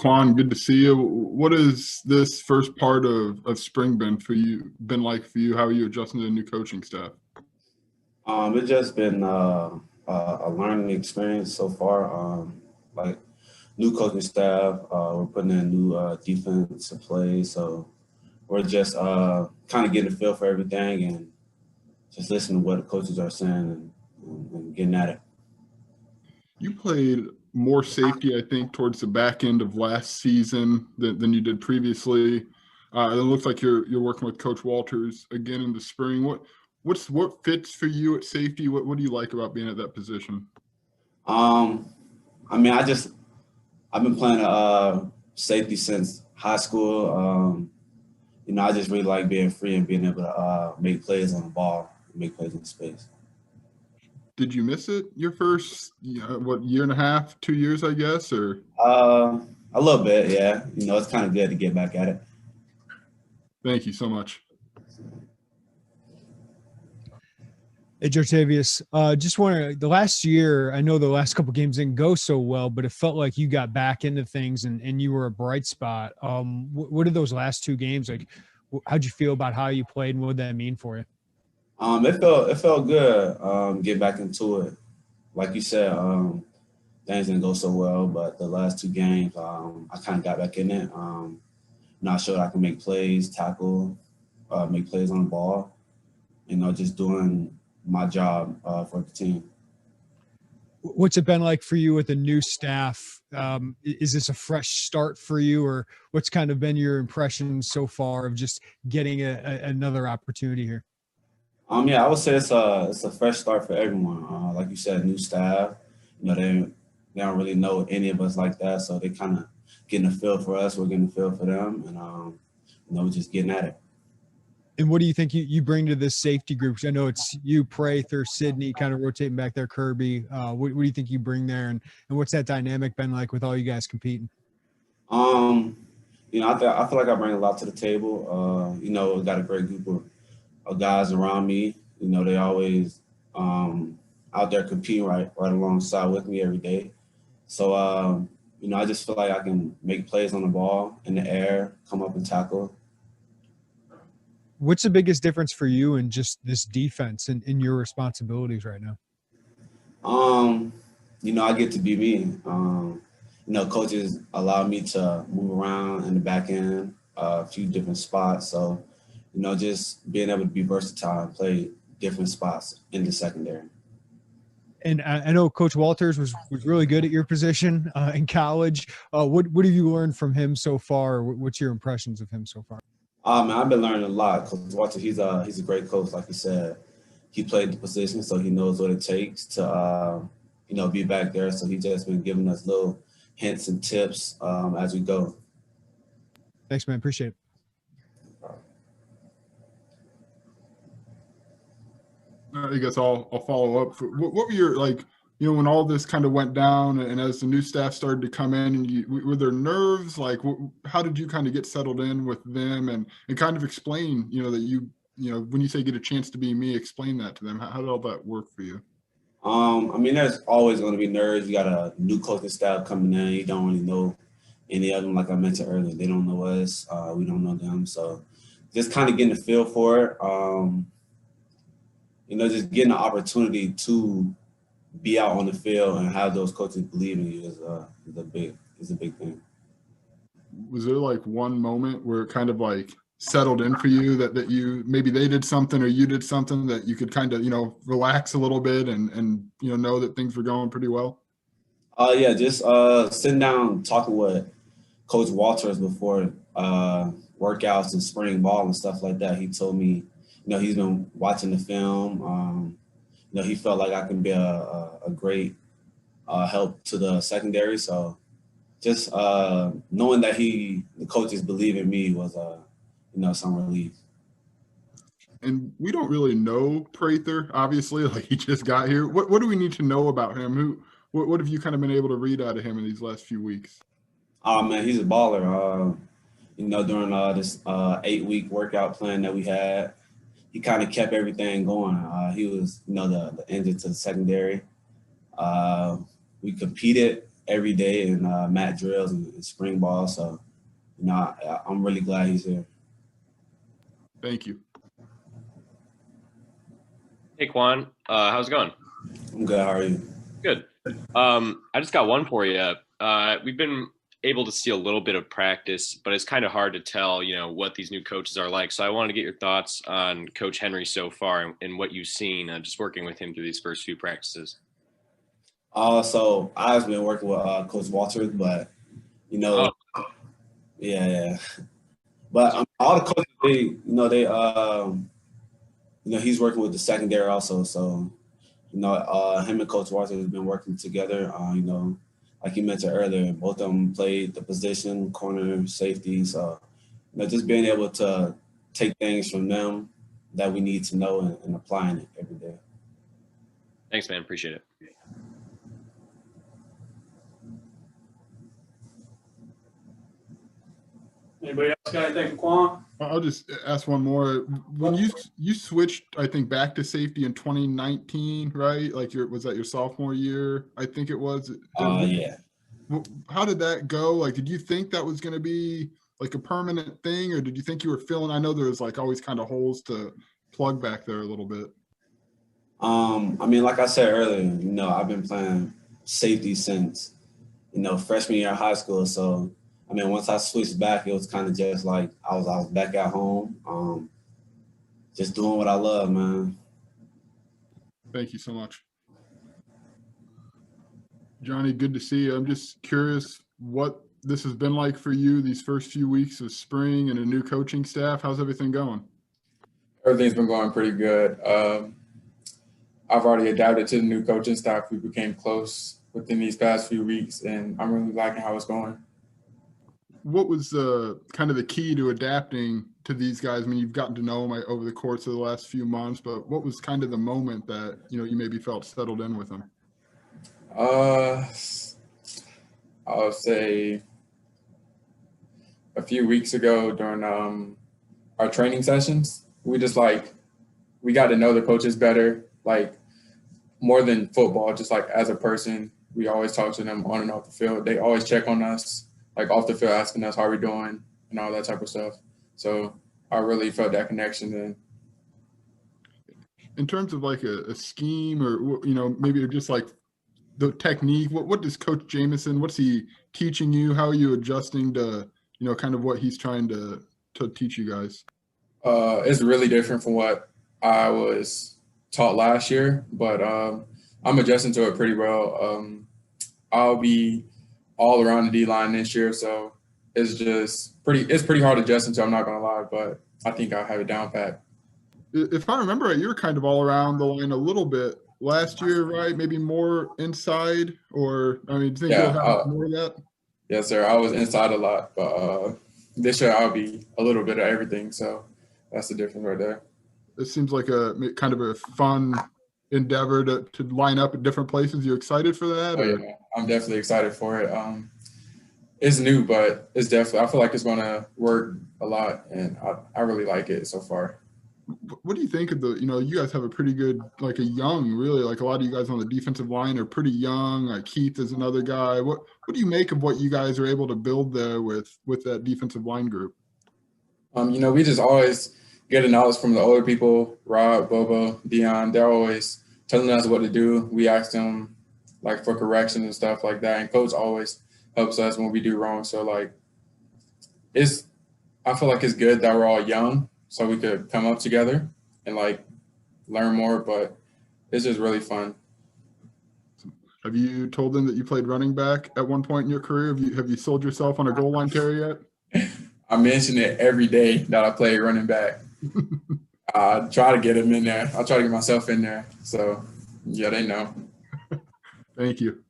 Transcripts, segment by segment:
Quan, good to see you. What has this first part of spring been like for you? How are you adjusting to the new coaching staff? It's just been a learning experience so far. Like new coaching staff, we're putting in new defensive plays, so we're just kind of getting a feel for everything and just listening to what the coaches are saying and getting at it. You played more safety, I think, towards the back end of last season than you did previously. It looks like you're working with Coach Walters again in the spring. What fits for you at safety? What do you like about being at that position? I mean, I've been playing safety since high school. I just really like being free and being able to make plays on the ball, make plays in space. Did you miss it your first, year and a half, 2 years, I guess, or? A little bit, yeah. It's kind of good to get back at it. Thank you so much. Hey, Jartavious, just wondering, the last year, I know the last couple games didn't go so well, but it felt like you got back into things and you were a bright spot. What did those last 2 games, like, how'd you feel about how you played and what did that mean for you? It felt good getting back into it. Like you said, things didn't go so well, but the last 2 games, I kind of got back in it. I showed I can make plays, tackle, make plays on the ball, just doing my job for the team. What's it been like for you with the new staff? Is this a fresh start for you, or what's kind of been your impression so far of just getting another opportunity here? Yeah, I would say it's a fresh start for everyone. Like you said, new staff. They don't really know any of us like that, so they kind of getting a feel for us. We're getting a feel for them, and we're just getting at it. And what do you think you bring to this safety group? I know it's you, Prather, Sydney, kind of rotating back there, Kirby. What do you think you bring there, and what's that dynamic been like with all you guys competing? I feel like I bring a lot to the table. We got a great group of guys around me. They always out there competing right alongside with me every day. So, I just feel like I can make plays on the ball, in the air, come up and tackle. What's the biggest difference for you in just this defense and in your responsibilities right now? I get to be me. Coaches allow me to move around in the back end, a few different spots. So, just being able to be versatile and play different spots in the secondary. And I know Coach Walters was really good at your position in college. What have you learned from him so far? What's your impressions of him so far? Man, I've been learning a lot. Coach Walters, he's a great coach. Like you said, he played the position, so he knows what it takes to be back there. So he's just been giving us little hints and tips as we go. Thanks, man. Appreciate it. I guess I'll follow up. What were your, when all this kind of went down and as the new staff started to come in, and were there nerves? Like, how did you kind of get settled in with them and kind of explain, that when you say get a chance to be me, explain that to them. How did all that work for you? There's always going to be nerves. You got a new coaching staff coming in. You don't really know any of them. Like I mentioned earlier, they don't know us. We don't know them. So just kind of getting a feel for it. Just getting the opportunity to be out on the field and have those coaches believe in you is a big thing. Was there one moment where it kind of settled in for you that you maybe they did something or you did something that you could kind of relax a little bit and know that things were going pretty well? Yeah, just sitting down talking with Coach Walters before workouts and spring ball and stuff like that. He told me, he's been watching the film. He felt like I can be a great help to the secondary. So just knowing that the coaches believe in me was, some relief. And we don't really know Prather, obviously. He just got here. What do we need to know about him? What have you kind of been able to read out of him in these last few weeks? Oh, man, he's a baller. During this 8-week workout plan that we had, he kind of kept everything going. He was, the engine to the secondary. We competed every day in mat drills and spring ball. So, you know, I'm really glad he's here. Thank you. Hey, Quan. How's it going? I'm good. How are you? Good. I just got one for you. We've been able to see a little bit of practice, but it's kind of hard to tell, you know, what these new coaches are like. So I wanted to get your thoughts on Coach Henry so far and what you've seen just working with him through these first few practices. So I've been working with Coach Walters, but, you know, yeah. But all the coaches, he's working with the secondary also. So, him and Coach Walters have been working together. Like you mentioned earlier, both of them played the position, corner, safety. So, just being able to take things from them that we need to know and applying it every day. Thanks, man. Appreciate it. Anybody else got anything for Quan? I'll just ask one more. When you switched, I think, back to safety in 2019, right? Like was that your sophomore year? I think it was. Yeah. How did that go? Like, did you think that was going to be like a permanent thing, or did you think you were feeling? I know there was like always kind of holes to plug back there a little bit. Like I said earlier, I've been playing safety since, freshman year of high school. So, once I switched back, it was kind of just like I was back at home, just doing what I love, man. Thank you so much. Johnny, good to see you. I'm just curious what this has been like for you these first few weeks of spring and a new coaching staff. How's everything going? Everything's been going pretty good. I've already adapted to the new coaching staff. We became close within these past few weeks, and I'm really liking how it's going. What was kind of the key to adapting to these guys? You've gotten to know them over the course of the last few months, but what was kind of the moment that, you maybe felt settled in with them? I would say a few weeks ago during our training sessions, we got to know the coaches better, like more than football, just like as a person. We always talk to them on and off the field. They always check on us, like off the field, asking us how we're doing and all that type of stuff. So I really felt that connection then. In terms of like a scheme or, maybe just like the technique, what does Coach Jameson, what's he teaching you? How are you adjusting to, kind of what he's trying to teach you guys? It's really different from what I was taught last year, but I'm adjusting to it pretty well. I'll be all around the D-line this year, so it's pretty hard adjusting to, I'm not going to lie, but I think I'll have it down pat. If I remember right, you were kind of all around the line a little bit last year, right? Maybe more inside, or do you think you'll have more of that? Yes, sir. I was inside a lot, but this year I'll be a little bit of everything, so that's the difference right there. It seems like a kind of a fun endeavor to line up at different places. You excited for that? Oh, yeah. I'm definitely excited for it. It's new, but it's definitely, I feel like it's going to work a lot, and I really like it so far. What do you think of you guys have a pretty good, like a young, really, like a lot of you guys on the defensive line are pretty young. Like Keith is another guy. What do you make of what you guys are able to build there with that defensive line group? We just always get the knowledge from the older people, Rob, Bobo, Dion. They're always telling us what to do. We ask them like for correction and stuff like that. And coach always helps us when we do wrong. So like I feel like it's good that we're all young so we could come up together and like learn more, but it's just really fun. Have you told them that you played running back at one point in your career? Have you sold yourself on a goal line carry yet? I mention it every day that I play running back. I try to get him in there. I try to get myself in there. So, yeah, they know. Thank you.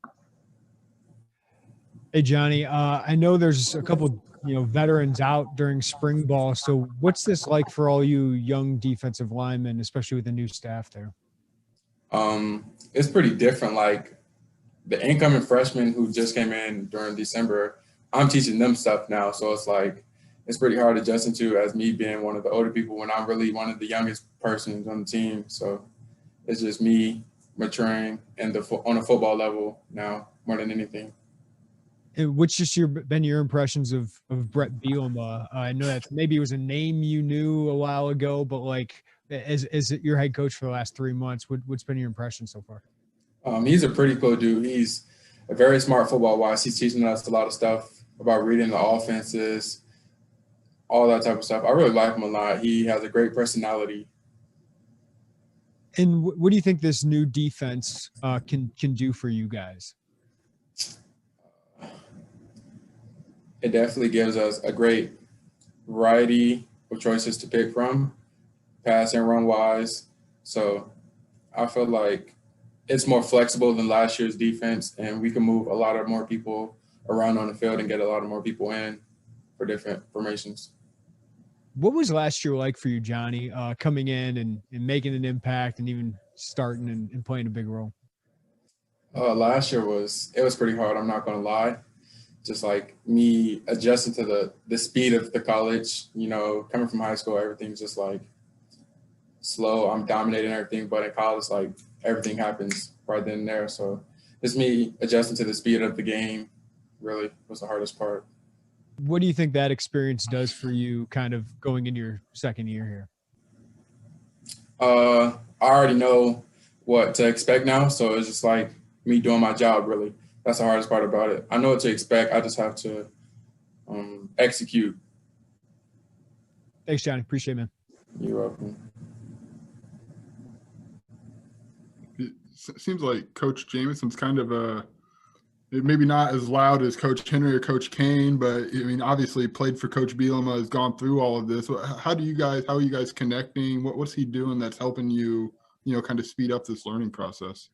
Hey, Johnny, I know there's a couple, veterans out during spring ball. So what's this like for all you young defensive linemen, especially with the new staff there? It's pretty different. Like the incoming freshmen who just came in during December, I'm teaching them stuff now. So it's like, it's pretty hard adjusting to as me being one of the older people when I'm really one of the youngest persons on the team. So it's just me maturing on a football level now more than anything. And what's just been your impressions of Brett Bielema? I know that maybe it was a name you knew a while ago, but like as your head coach for the last 3 months, what's been your impression so far? He's a pretty cool dude. He's a very smart football wise. He's teaching us a lot of stuff about reading the offenses, all that type of stuff. I really like him a lot. He has a great personality. And what do you think this new defense can do for you guys? It definitely gives us a great variety of choices to pick from, pass and run wise. So I feel like it's more flexible than last year's defense, and we can move a lot of more people around on the field and get a lot of more people in for different formations. What was last year like for you, Johnny, coming in and making an impact and even starting and playing a big role? Last year was pretty hard. I'm not going to lie. Just like me adjusting to the speed of the college, coming from high school, everything's just like slow. I'm dominating everything, but in college, like everything happens right then and there. So it's me adjusting to the speed of the game really was the hardest part. What do you think that experience does for you kind of going into your second year here? I already know what to expect now. So it's just like me doing my job, really. That's the hardest part about it. I know what to expect. I just have to execute. Thanks, Johnny. Appreciate it, man. You're welcome. It seems like Coach Jameson's kind of maybe not as loud as Coach Henry or Coach Kane, but I mean, obviously played for Coach Bielema, has gone through all of this. How are you guys connecting? What's he doing that's helping you, kind of speed up this learning process?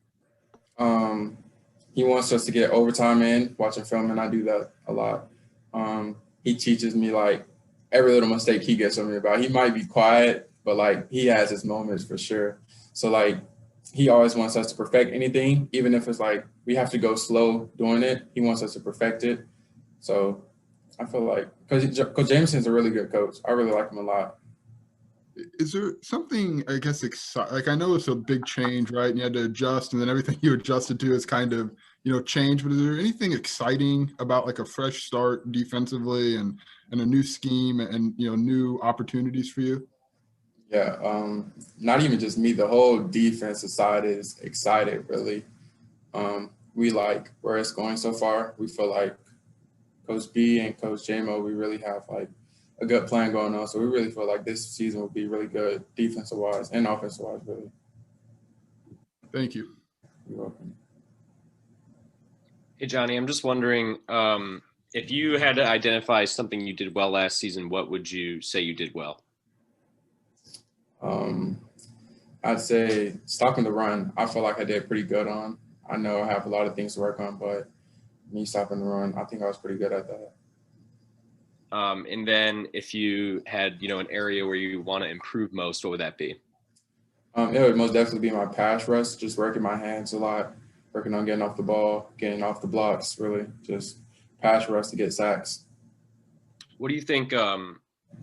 He wants us to get overtime in, watching film, and I do that a lot. He teaches me like every little mistake he gets on me about. He might be quiet, but like he has his moments for sure. So like he always wants us to perfect anything, even if it's like we have to go slow doing it. He wants us to perfect it. So I feel like Coach Jameson's a really good coach. I really like him a lot. Is there something, I guess, like I know it's a big change, right? And you had to adjust, and then everything you adjusted to is kind of, changed. But is there anything exciting about like a fresh start defensively and a new scheme and, new opportunities for you? Yeah, not even just me. The whole defensive side is excited, really. We like where it's going so far. We feel like Coach B and Coach JMO, we really have like a good plan going on. So we really feel like this season will be really good defensive-wise and offensive-wise, really. Thank you. You're welcome. Hey, Johnny, I'm just wondering if you had to identify something you did well last season, what would you say you did well? I'd say stopping the run, I feel like I did pretty good on. I know I have a lot of things to work on, but me stopping the run, I think I was pretty good at that. And then if you had, an area where you want to improve most, what would that be? It would most definitely be my pass rush, just working my hands a lot, working on getting off the ball, getting off the blocks, really, just pass rush to get sacks. What do you think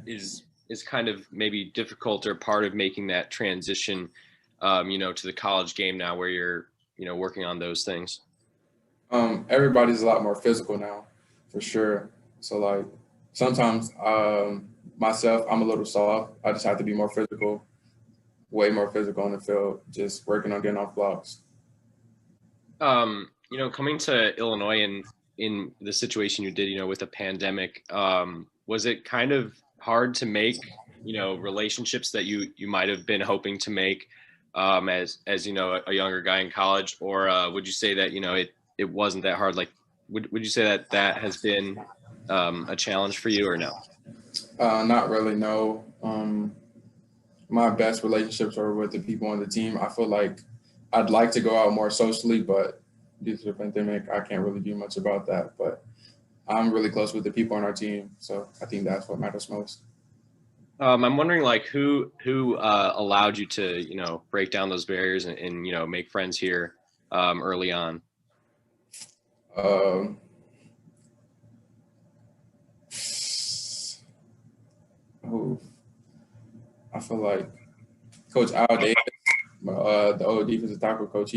is kind of maybe difficult or part of making that transition, to the college game now where you're, working on those things? Everybody's a lot more physical now, for sure. So, like, sometimes myself, I'm a little soft. I just have to be more physical, way more physical on the field, just working on getting off blocks. Coming to Illinois in the situation you did, with the pandemic, was it kind of hard to make, relationships that you might have been hoping to make as a younger guy in college, or would you say that, it wasn't that hard? Like, would you say that has been a challenge for you or no? Not really, no. My best relationships are with the people on the team. I feel like I'd like to go out more socially, but due to the pandemic, I can't really do much about that. But I'm really close with the people on our team, so I think that's what matters most. I'm wondering, like, who allowed you to, break down those barriers and make friends here early on? I feel like Coach Al Davis, the old defensive tackle coach,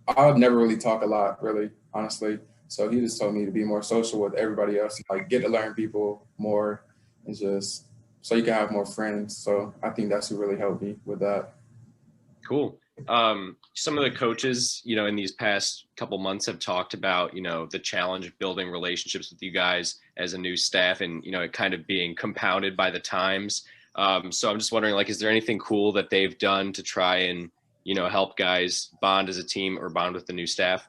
I'll never really talk a lot, really, honestly. So he just told me to be more social with everybody else, like get to learn people more, and just so you can have more friends. So I think that's what really helped me with that. Cool. Some of the coaches, in these past couple months have talked about, the challenge of building relationships with you guys as a new staff and, it kind of being compounded by the times. So I'm just wondering, is there anything cool that they've done to try and, help guys bond as a team or bond with the new staff?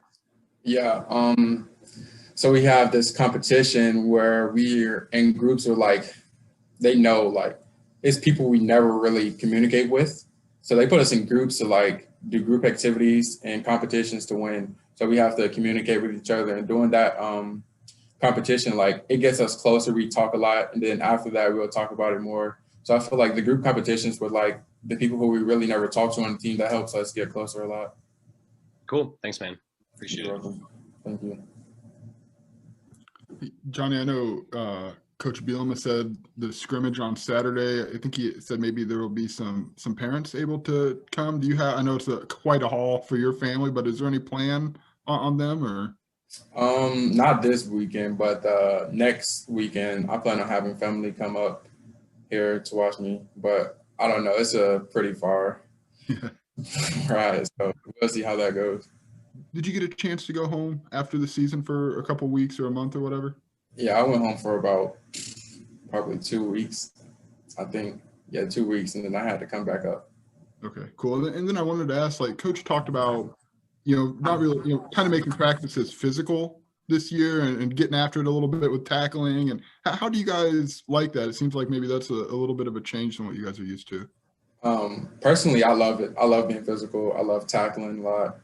Yeah. So we have this competition where we're in groups of they know it's people we never really communicate with. So they put us in groups to do group activities and competitions to win. So we have to communicate with each other, and doing that competition, it gets us closer. We talk a lot, and then after that, we'll talk about it more. So I feel like the group competitions with the people who we really never talk to on the team, that helps us get closer a lot. Cool. Thanks, man. Appreciate it. Thank you. Johnny, I know Coach Bielema said the scrimmage on Saturday. I think he said maybe there will be some parents able to come. Do you have? I know it's quite a haul for your family, but is there any plan on them or? Not this weekend, but next weekend I plan on having family come up here to watch me. But I don't know. It's pretty far, right? So we'll see how that goes. Did you get a chance to go home after the season for a couple weeks or a month or whatever? Yeah, I went home for about probably 2 weeks. I think, 2 weeks, and then I had to come back up. Okay, cool. And then I wanted to ask, Coach talked about, not really, kind of making practices physical this year and getting after it a little bit with tackling. And how do you guys like that? It seems like maybe that's a little bit of a change from what you guys are used to. Personally, I love it. I love being physical. I love tackling a lot.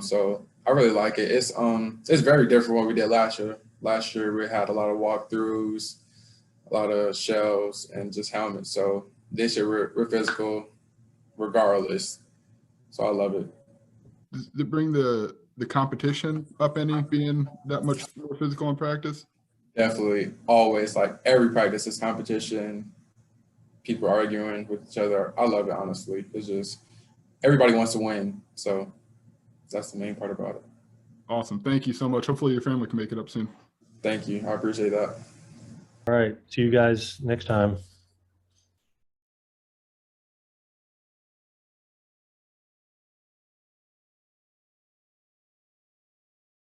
So I really like it. It's very different from what we did last year. Last year we had a lot of walkthroughs, a lot of shells, and just helmets. So this year we're physical regardless. So I love it. Does it bring the competition up any, being that much more physical in practice? Definitely. Always. Every practice is competition. People arguing with each other. I love it, honestly. It's just everybody wants to win. So that's the main part about it. Awesome. Thank you so much. Hopefully your family can make it up soon. Thank you. I appreciate that. All right. See you guys next time.